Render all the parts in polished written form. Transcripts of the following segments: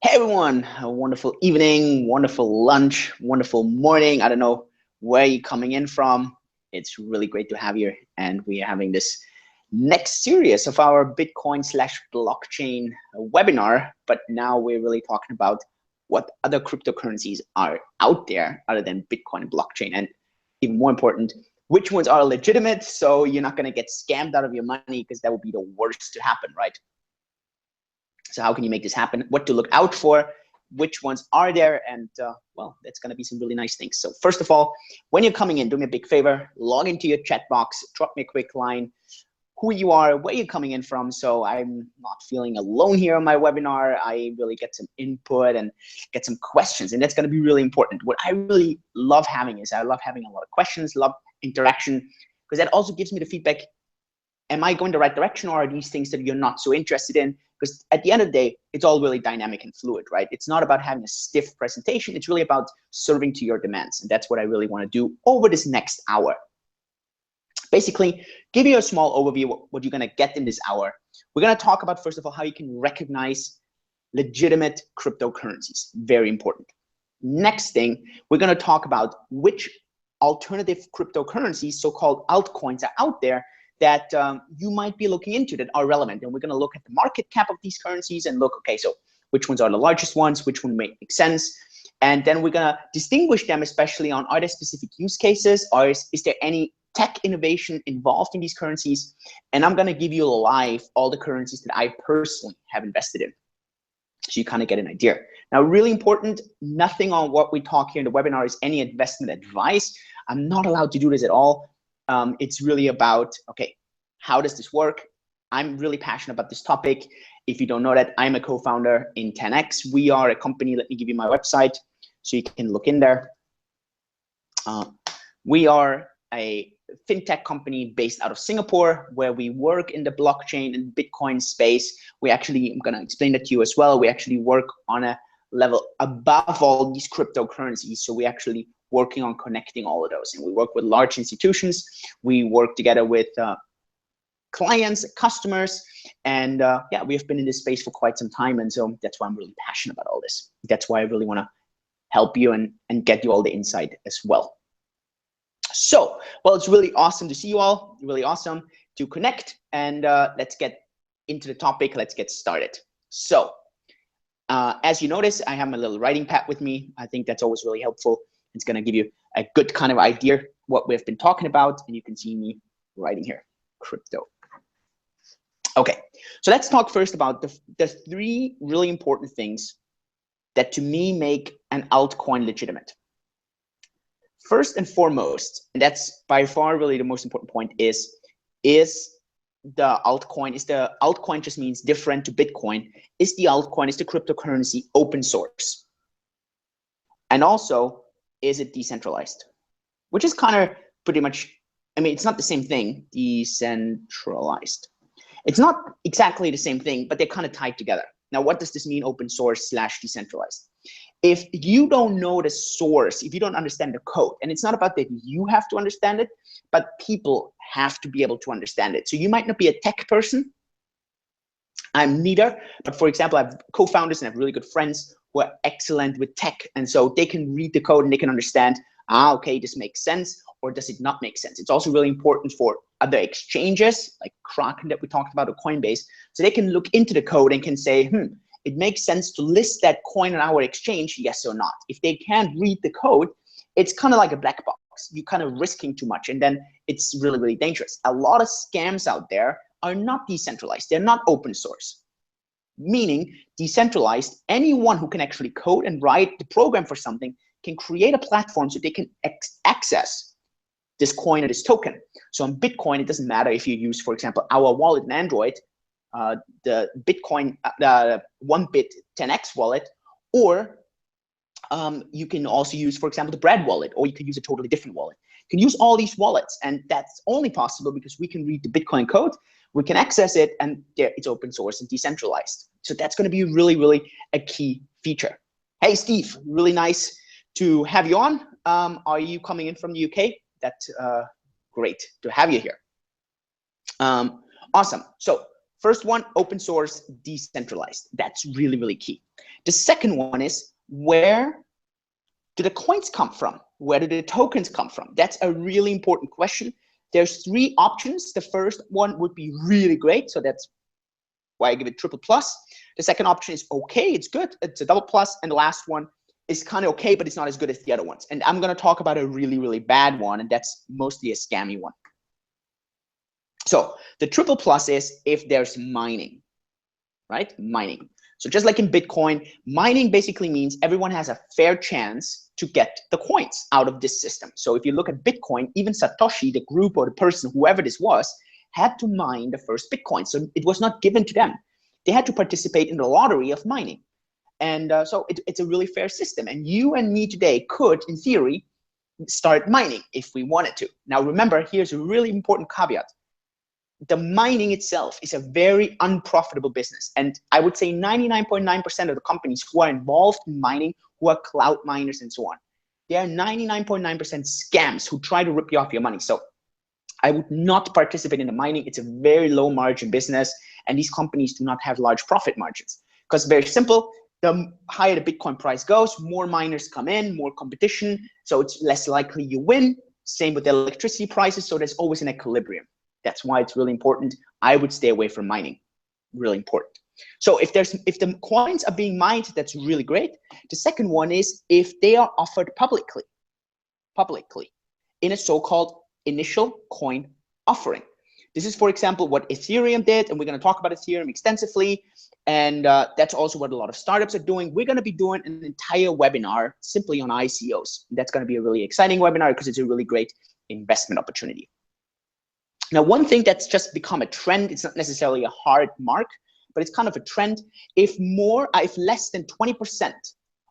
Hey everyone, a wonderful evening, wonderful lunch, wonderful morning. I don't know where you're coming in from. It's really great to have you. And we are having this next series of our Bitcoin slash blockchain webinar. But now we're really talking about what other cryptocurrencies are out there other than Bitcoin and blockchain. And even more important, which ones are legitimate so you're not going to get scammed out of your money, because that would be the worst to happen, right? So how can you make this happen? What to look out for? Which ones are there? And well, that's going to be some really nice things. So first of all, when you're coming in, do me a big favor, log into your chat box, drop me a quick line, who you are, where you're coming in from. So I'm not feeling alone here on my webinar. I really get some input and get some questions, and that's going to be really important. What I really love having is I love having a lot of questions, love interaction, because that also gives me the feedback. Am I going the right direction, or are these things that you're not so interested in? Because at the end of the day, it's all really dynamic and fluid, right? It's not about having a stiff presentation. It's really about serving to your demands. And that's what I really want to do over this next hour. Basically, give you a small overview of what you're going to get in this hour. We're going to talk about, first of all, how you can recognize legitimate cryptocurrencies. Very important. Next thing, we're going to talk about which alternative cryptocurrencies, so-called altcoins, are out there that you might be looking into that are relevant. And we're going to look at the market cap of these currencies and look, okay, so which ones are the largest ones, which one make sense. And then we're going to distinguish them, especially on, are there specific use cases, or is there any tech innovation involved in these currencies? And I'm going to give you live all the currencies that I personally have invested in, so you kind of get an idea. Now, really important, nothing on what we talk here in the webinar is any investment advice. I'm not allowed to do this at all. It's really about, okay, how does this work? I'm really passionate about this topic. If you don't know that, I'm a co-founder in 10x. We are a company, let me give you my website so you can look in there. We are a fintech company based out of Singapore, where we work in the blockchain and Bitcoin space. We actually, I'm gonna explain that to you as well. We actually work on a level above all these cryptocurrencies. So we actually working on connecting all of those. And we work with large institutions. We work together with clients, customers, and yeah, we have been in this space for quite some time. And so that's why I'm really passionate about all this. That's why I really want to help you and get you all the insight as well. So, well, it's really awesome to see you all, really awesome to connect, and let's get into the topic. Let's get started. So, as you notice, I have my little writing pad with me. I think that's always really helpful. It's going to give you a good kind of idea what we've been talking about, and you can see me writing here, crypto. Okay, so let's talk first about the three really important things that to me make an altcoin legitimate. First and foremost, and that's by far really the most important point, is the altcoin just means different to Bitcoin. Is the altcoin, is the cryptocurrency open source? And also, is it decentralized? Which is kind of pretty much, I mean, it's not the same thing, decentralized. It's not exactly the same thing, but they're kind of tied together. Now, what does this mean, open source / decentralized? If you don't know the source, if you don't understand the code, and it's not about that you have to understand it, but people have to be able to understand it. So you might not be a tech person. I'm neither, but for example, I have co-founders and I have really good friends who are excellent with tech. And so they can read the code and they can understand, okay, this makes sense, or does it not make sense? It's also really important for other exchanges like Kraken that we talked about, or Coinbase, so they can look into the code and can say, it makes sense to list that coin on our exchange, yes or not. If they can't read the code, it's kind of like a black box. You're kind of risking too much, and then it's really, really dangerous. A lot of scams out there are not decentralized. They're not open source. Meaning decentralized, anyone who can actually code and write the program for something can create a platform so they can access this coin or this token. So on Bitcoin, it doesn't matter if you use, for example, our wallet in Android, the Bitcoin, the 1-bit 10x wallet, or you can also use, for example, the Brad wallet, or you can use a totally different wallet. You can use all these wallets, and that's only possible because we can read the Bitcoin code, we can access it, and it's open source and decentralized. So that's going to be really, really a key feature. Hey, Steve, really nice to have you on. Are you coming in from the UK? That's great to have you here. Awesome. So first one, open source, decentralized. That's really, really key. The second one is, where do the coins come from? Where do the tokens come from? That's a really important question. There's 3 options. The first one would be really great, so that's why I give it triple plus. The second option is okay, it's good, it's a double plus, and the last one is kind of okay, but it's not as good as the other ones. And I'm going to talk about a really, really bad one, and that's mostly a scammy one. So the triple plus is if there's mining, right? Mining. So just like in Bitcoin, mining basically means everyone has a fair chance to get the coins out of this system. So if you look at Bitcoin, even Satoshi, the group or the person, whoever this was, had to mine the first Bitcoin. So it was not given to them. They had to participate in the lottery of mining. And so it's a really fair system. And you and me today could, in theory, start mining if we wanted to. Now, remember, here's a really important caveat. The mining itself is a very unprofitable business. And I would say 99.9% of the companies who are involved in mining, who are cloud miners and so on, they are 99.9% scams who try to rip you off your money. So I would not participate in the mining. It's a very low margin business. And these companies do not have large profit margins. Because very simple, the higher the Bitcoin price goes, more miners come in, more competition. So it's less likely you win. Same with the electricity prices. So there's always an equilibrium. That's why it's really important. I would stay away from mining. Really important. So if the coins are being mined, that's really great. The second one is if they are offered publicly in a so-called initial coin offering. This is, for example, what Ethereum did, and we're going to talk about Ethereum extensively. And that's also what a lot of startups are doing. We're going to be doing an entire webinar simply on ICOs. That's going to be a really exciting webinar because it's a really great investment opportunity. Now, one thing that's just become a trend, it's not necessarily a hard mark, but it's kind of a trend. If less than 20%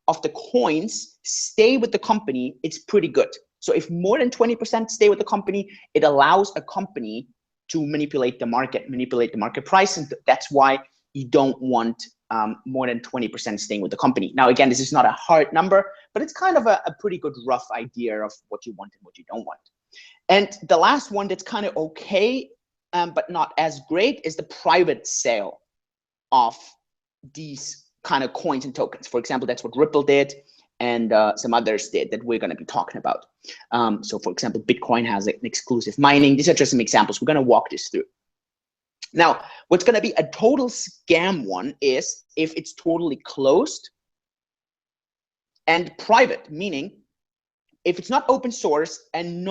of the coins stay with the company, it's pretty good. So if more than 20% stay with the company, it allows a company to manipulate the market price. And that's why you don't want more than 20% staying with the company. Now, again, this is not a hard number, but it's kind of a pretty good rough idea of what you want and what you don't want. And the last one that's kind of okay, but not as great, is the private sale of these kind of coins and tokens. For example, that's what Ripple did and some others did that we're going to be talking about. So for example, Bitcoin has an exclusive mining. These are just some examples. We're going to walk this through. Now, what's going to be a total scam one is if it's totally closed and private, meaning if it's not open source and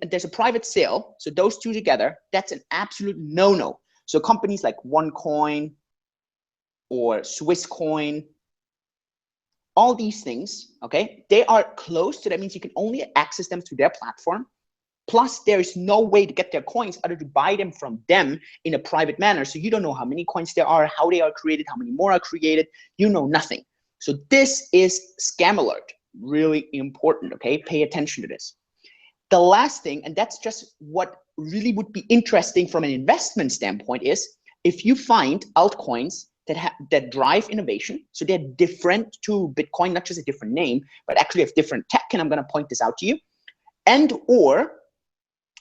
there's a private sale, so those two together, that's an absolute no-no. So companies like OneCoin or Swisscoin, all these things, okay, they are closed. So that means you can only access them through their platform. Plus, there is no way to get their coins other to buy them from them in a private manner. So you don't know how many coins there are, how they are created, how many more are created. You know nothing. So this is scam alert. Really important, okay? Pay attention to this. The last thing, and that's just what really would be interesting from an investment standpoint, is if you find altcoins that drive innovation, so they're different to Bitcoin, not just a different name, but actually have different tech, and I'm going to point this out to you, and or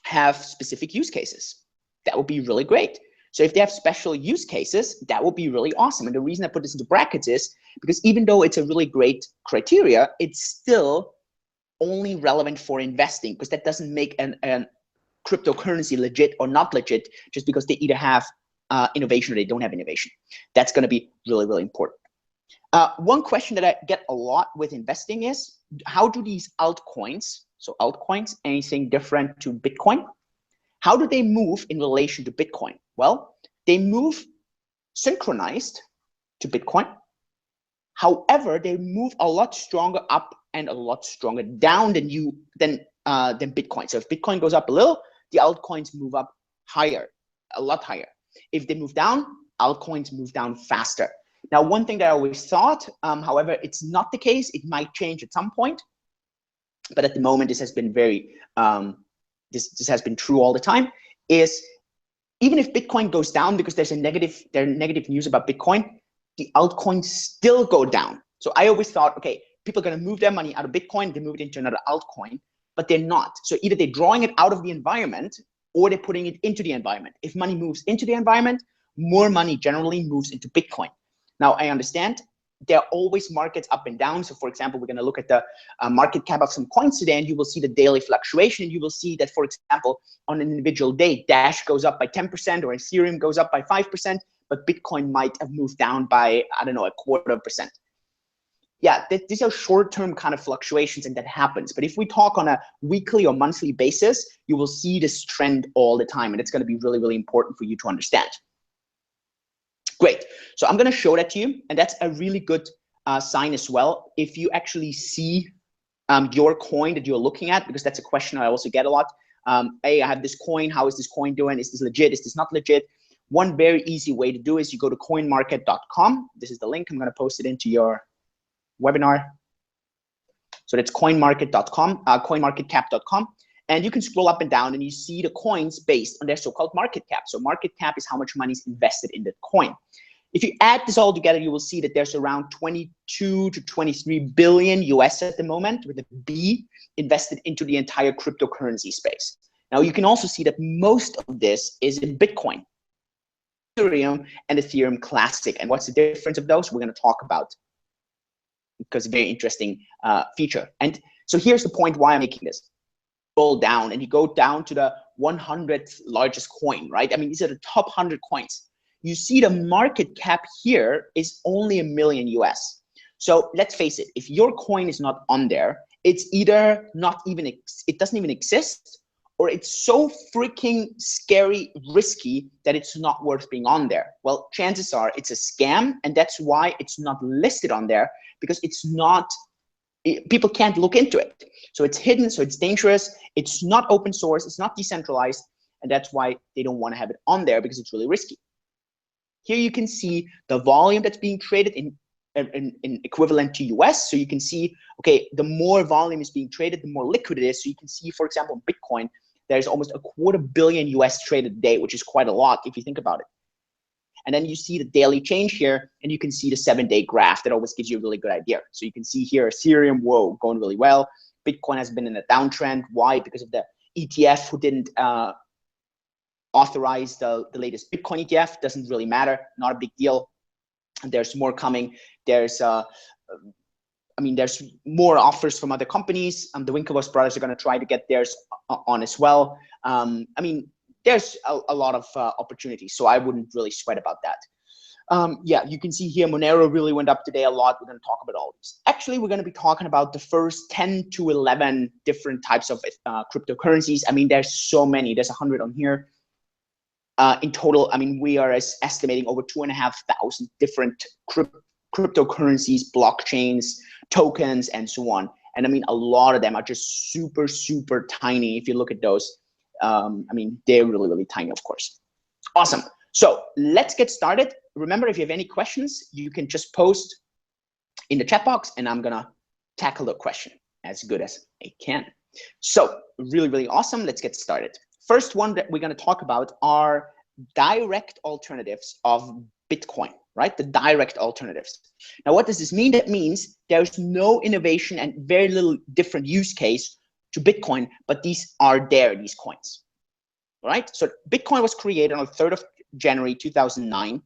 have specific use cases. That would be really great. So if they have special use cases, that would be really awesome. And the reason I put this into brackets is because even though it's a really great criteria, it's still only relevant for investing, because that doesn't make an cryptocurrency legit or not legit just because they either have innovation or they don't have innovation. That's going to be really, really important. One question that I get a lot with investing is, how do these altcoins, so altcoins, anything different to Bitcoin, how do they move in relation to Bitcoin? Well, they move synchronized to Bitcoin. However, they move a lot stronger up and a lot stronger down than Bitcoin. So if Bitcoin goes up a little, the altcoins move up higher, a lot higher. If they move down, altcoins move down faster. Now, one thing that I always thought, however, it's not the case. It might change at some point, but at the moment, this has been very this has been true all the time, is even if Bitcoin goes down because there's negative news about Bitcoin, the altcoins still go down. So I always thought, okay, people are going to move their money out of Bitcoin, they move it into another altcoin, but they're not. So either they're drawing it out of the environment or they're putting it into the environment. If money moves into the environment, more money generally moves into Bitcoin. Now, I understand there are always markets up and down. So for example, we're going to look at the market cap of some coins today, and you will see the daily fluctuation. You will see that, for example, on an individual day, Dash goes up by 10% or Ethereum goes up by 5%, but Bitcoin might have moved down by, I don't know, 0.25%. Yeah, these are short-term kind of fluctuations, and that happens. But if we talk on a weekly or monthly basis, you will see this trend all the time, and it's going to be really, really important for you to understand. Great. So I'm going to show that to you, and that's a really good sign as well. If you actually see your coin that you're looking at, because that's a question I also get a lot. Hey, I have this coin. How is this coin doing? Is this legit? Is this not legit? One very easy way to do is you go to coinmarket.com. This is the link. I'm going to post it into your webinar. So that's coinmarket.com, coinmarketcap.com. And you can scroll up and down and you see the coins based on their so-called market cap. So market cap is how much money is invested in that coin. If you add this all together, you will see that there's around 22 to 23 billion US at the moment, with a B, invested into the entire cryptocurrency space. Now you can also see that most of this is in Bitcoin, Ethereum, and Ethereum Classic. And what's the difference of those? We're going to talk about, because very interesting feature. And so here's the point why I'm making this. Scroll down and you go down to the 100th largest coin, right? I mean, these are the top 100 coins. You see the market cap here is only $1 million US. So let's face it, if your coin is not on there, it's either not even, it doesn't even exist, or it's so freaking scary, risky that it's not worth being on there. Well, chances are it's a scam, and that's why it's not listed on there, because it's not, people can't look into it. So it's hidden, so it's dangerous. It's not open source, it's not decentralized, and that's why they don't want to have it on there, because it's really risky. Here you can see the volume that's being traded in equivalent to US. So you can see, okay, the more volume is being traded, the more liquid it is. So you can see, for example, Bitcoin, there's almost 250 million US traded a day, which is quite a lot if you think about it. And then you see the daily change here, and you can see the 7-day graph. That always gives you a really good idea. So you can see here, Ethereum, whoa, going really well. Bitcoin has been in a downtrend. Why? Because of the ETF who didn't authorize the latest Bitcoin ETF. Doesn't really matter, not a big deal. And there's more coming. There's there's more offers from other companies. The Winklevoss brothers are going to try to get theirs on as well. There's a lot of opportunities, so I wouldn't really sweat about that. Yeah, you can see here Monero really went up today a lot. We're going to talk about all these. Actually, we're going to be talking about the first 10 to 11 different types of cryptocurrencies. I mean, there's so many. There's 100 on here. In total, I mean, we are estimating over 2,500 different cryptocurrencies, blockchains, tokens, and so on. And I mean, a lot of them are just super, super tiny. If you look at those, I mean, they're really, really tiny, of course. Awesome. So let's get started. Remember, if you have any questions, you can just post in the chat box, and I'm going to tackle the question as good as I can. So really, really awesome. Let's get started. First one that we're going to talk about are direct alternatives of Bitcoin, right? The direct alternatives. Now, what does this mean? That means there's no innovation and very little different use case to Bitcoin, but these are there, these coins, right? So Bitcoin was created on the 3rd of January, 2009.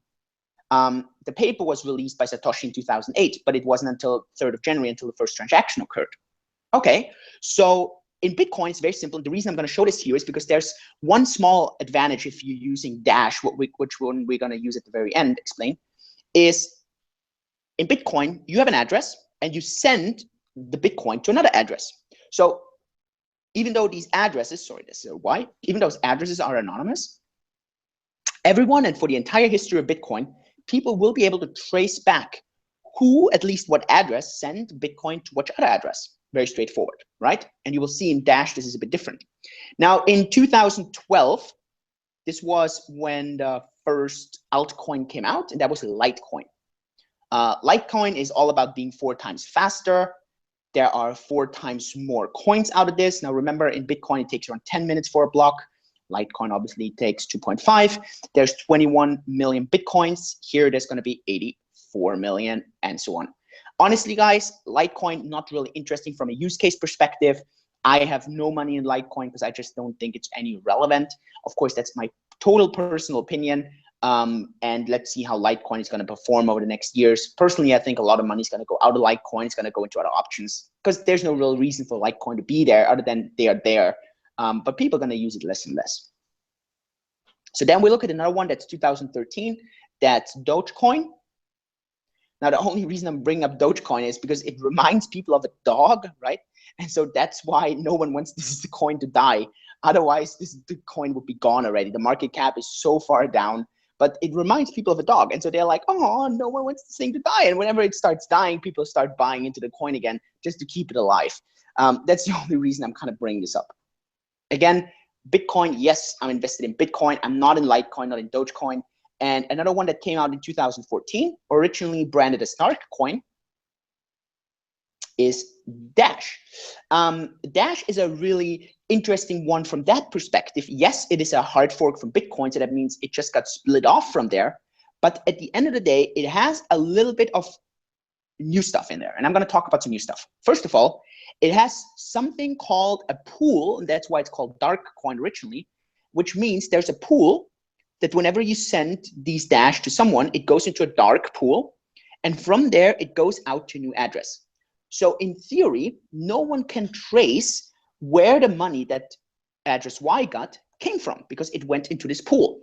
The paper was released by Satoshi in 2008, but it wasn't until 3rd of January until the first transaction occurred. Okay, so in Bitcoin, it's very simple. The reason I'm going to show this here is because there's one small advantage if you're using Dash, which one we're going to use at the very end, explain, is in Bitcoin, you have an address and you send the Bitcoin to another address. So even though these addresses, sorry, this is why, even those addresses are anonymous, everyone, and for the entire history of Bitcoin, people will be able to trace back who, at least what address, sent Bitcoin to which other address. Very straightforward, right? And you will see in Dash, this is a bit different. Now, in 2012, this was when the first altcoin came out, and that was Litecoin. Litecoin is all about being 4 times faster. There are 4 times more coins out of this. Now, remember, in Bitcoin, it takes around 10 minutes for a block. Litecoin obviously takes 2.5. There's 21 million Bitcoins. Here, there's going to be 84 million, and so on. Honestly, guys, Litecoin, not really interesting from a use case perspective. I have no money in Litecoin because I just don't think it's any relevant. Of course, that's my total personal opinion. And let's see how Litecoin is going to perform over the next years. Personally, I think a lot of money is going to go out of Litecoin. It's going to go into other options because there's no real reason for Litecoin to be there other than they are there. But people are going to use it less and less. So then we look at another one that's 2013. That's Dogecoin. Now, the only reason I'm bringing up Dogecoin is because it reminds people of a dog, right? And so that's why no one wants this coin to die. Otherwise, the coin would be gone already. The market cap is so far down, but it reminds people of a dog. And so they're like, oh, no one wants this thing to die. And whenever it starts dying, people start buying into the coin again just to keep it alive. That's the only reason I'm kind of bringing this up. Again, Bitcoin, yes, I'm invested in Bitcoin. I'm not in Litecoin, not in Dogecoin. And another one that came out in 2014, originally branded as Coin, is Dash. Dash is a really interesting one from that perspective. Yes, it is a hard fork from Bitcoin, so that means it just got split off from there. But at the end of the day, it has a little bit of new stuff in there. And I'm going to talk about some new stuff. First of all, it has something called a pool, and that's why it's called Coin originally, which means there's a pool that whenever you send these Dash to someone, it goes into a dark pool, and from there, it goes out to a new address. So in theory, no one can trace where the money that address Y got came from because it went into this pool.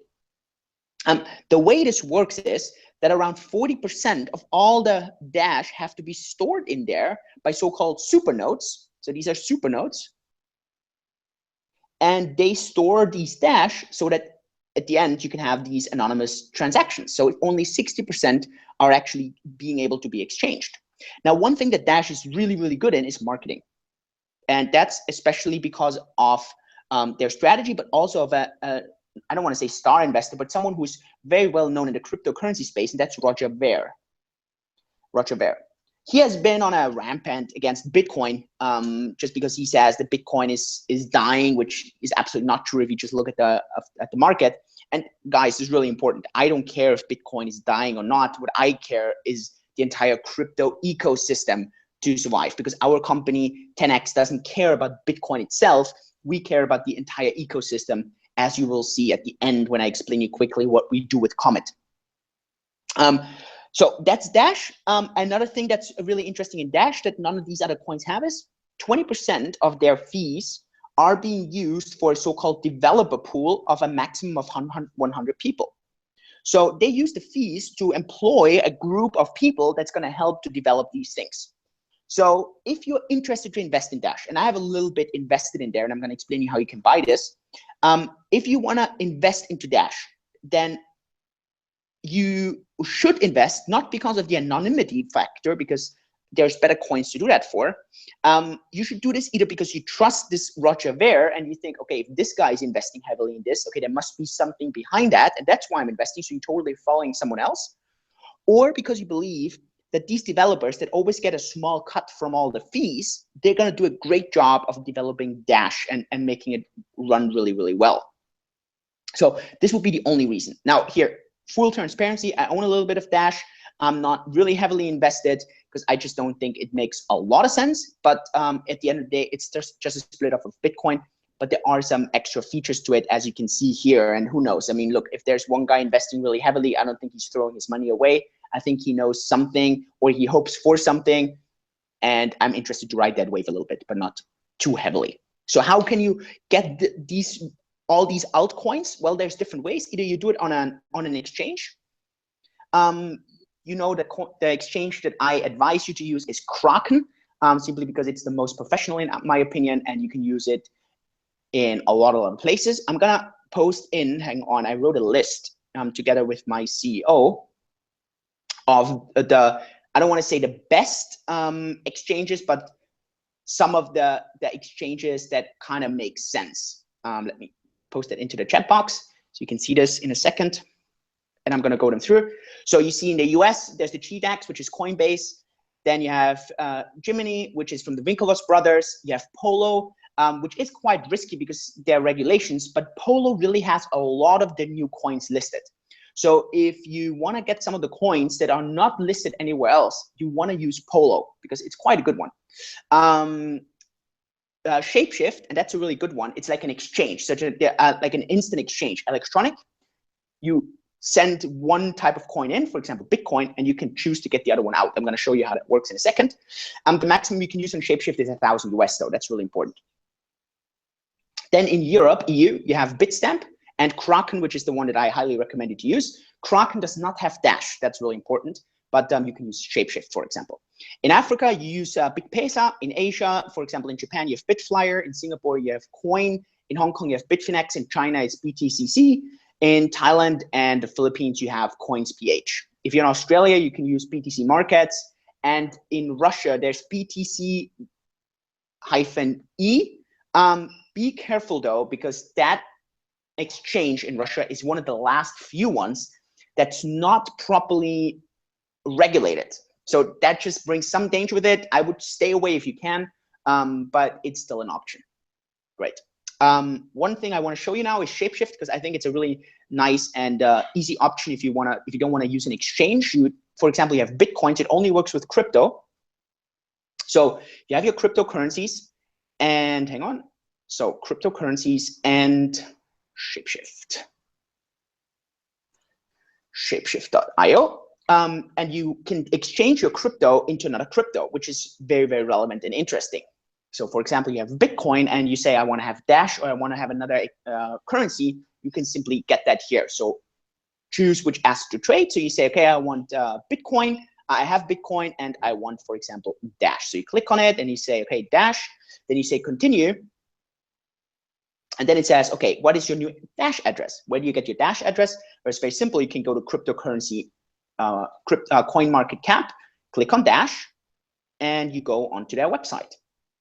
The way this works is that around 40% of all the Dash have to be stored in there by so-called supernodes. So these are supernodes. And they store these Dash so that at the end, you can have these anonymous transactions. So only 60% are actually being able to be exchanged. Now, one thing that Dash is really, really good in is marketing. And that's especially because of their strategy, but also of I don't want to say star investor, but someone who's very well known in the cryptocurrency space, and that's Roger Ver. Roger Ver. He has been on a rampant against Bitcoin just because he says that Bitcoin is dying, which is absolutely not true if you just look at the market. And guys, this is really important. I don't care if Bitcoin is dying or not. What I care is the entire crypto ecosystem to survive, because our company 10x doesn't care about Bitcoin itself. We care about the entire ecosystem, as you will see at the end when I explain you quickly what we do with Comet. So that's Dash. Another thing that's really interesting in Dash that none of these other coins have is 20% of their fees are being used for a so-called developer pool of a maximum of 100 people. So they use the fees to employ a group of people that's going to help to develop these things. So if you're interested to invest in Dash, and I have a little bit invested in there, and I'm going to explain you how you can buy this. If you want to invest into Dash, then you should invest, not because of the anonymity factor, because there's better coins to do that for. You should do this either because you trust this Roger Ver and you think, okay, if this guy is investing heavily in this, okay, there must be something behind that, and that's why I'm investing, so you're totally following someone else. Or because you believe that these developers that always get a small cut from all the fees, they're going to do a great job of developing Dash and making it run really, really well. So this would be the only reason. Now here, full transparency, I own a little bit of Dash. I'm not really heavily invested because I just don't think it makes a lot of sense. But at the end of the day, it's just a split off of Bitcoin. But there are some extra features to it, as you can see here. And who knows? I mean, look, if there's one guy investing really heavily, I don't think he's throwing his money away. I think he knows something, or he hopes for something. And I'm interested to ride that wave a little bit, but not too heavily. So how can you get all these altcoins? Well, there's different ways. Either you do it on an exchange. You know, the exchange that I advise you to use is Kraken, simply because it's the most professional in my opinion, and you can use it in a lot of places. I'm gonna post in, hang on, I wrote a list together with my CEO of I don't want to say the best exchanges, but some of the exchanges that kind of make sense. Let me post it into the chat box so you can see this in a second, and I'm going to go them through. So you see in the US, there's the GDAX, which is Coinbase. Then you have Gemini, which is from the Winklevoss brothers. You have Polo, which is quite risky because there are regulations, but Polo really has a lot of the new coins listed. So if you want to get some of the coins that are not listed anywhere else, you want to use Polo because it's quite a good one. Shapeshift, and that's a really good one. It's like an exchange, such like an instant exchange, electronic. You send one type of coin in, for example, Bitcoin, and you can choose to get the other one out. I'm going to show you how that works in a second. The maximum you can use on Shapeshift is 1,000 US, though. That's really important. Then in Europe, EU, you have Bitstamp and Kraken, which is the one that I highly recommend you to use. Kraken does not have Dash. That's really important. But you can use Shapeshift, for example. In Africa, you use BitPesa. In Asia, for example, in Japan, you have Bitflyer. In Singapore, you have Coin. In Hong Kong, you have Bitfinex. In China, it's BTCC. In Thailand and the Philippines, you have CoinsPH. If you're in Australia, you can use BTC Markets. And in Russia, there's BTC-E. Be careful, though, because that exchange in Russia is one of the last few ones that's not properly regulated. So that just brings some danger with it. I would stay away if you can, but it's still an option. Great. One thing I want to show you now is Shapeshift, because I think it's a really nice and easy option if you don't want to use an exchange. For example, you have Bitcoins. It only works with crypto. So you have your cryptocurrencies, and hang on. So cryptocurrencies and Shapeshift. Shapeshift.io. And you can exchange your crypto into another crypto, which is very, very relevant and interesting. So for example, you have Bitcoin and you say, I want to have Dash or I want to have another currency. You can simply get that here. So choose which asset to trade. So you say, okay, I want Bitcoin. I have Bitcoin and I want, for example, Dash. So you click on it and you say, okay, Dash. Then you say continue. And then it says, okay, what is your new Dash address? Where do you get your Dash address? Well, it's very simple. You can go to cryptocurrency CoinMarketCap, click on Dash, and you go onto their website.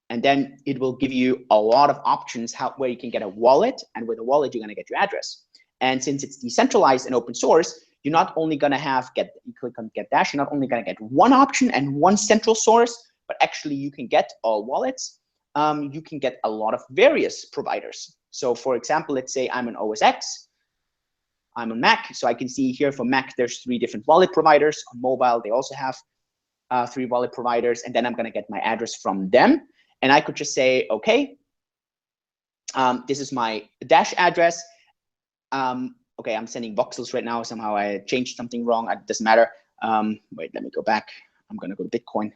And then it will give you a lot of options where you can get a wallet, and with a wallet, you're gonna get your address. And since it's decentralized and open source, you're not only gonna you click on Get Dash, you're not only gonna get one option and one central source, but actually you can get all wallets. You can get a lot of various providers. So for example, let's say I'm an OS X, I'm on Mac, so I can see here for Mac, there's 3 different wallet providers. On mobile, they also have 3 wallet providers, and then I'm gonna get my address from them. And I could just say, okay, this is my Dash address. Okay, I'm sending voxels right now. Somehow I changed something wrong. It doesn't matter. Wait, let me go back. I'm gonna go to Bitcoin.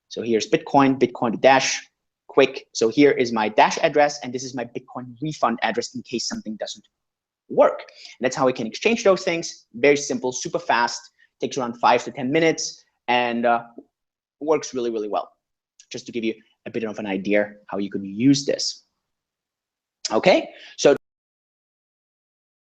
So here's Bitcoin to Dash, quick. So here is my Dash address, and this is my Bitcoin refund address in case something doesn't work. And that's how we can exchange those things. Very simple, super fast, takes around 5 to 10 minutes, and works really, really well. Just to give you a bit of an idea how you could use this. Okay, so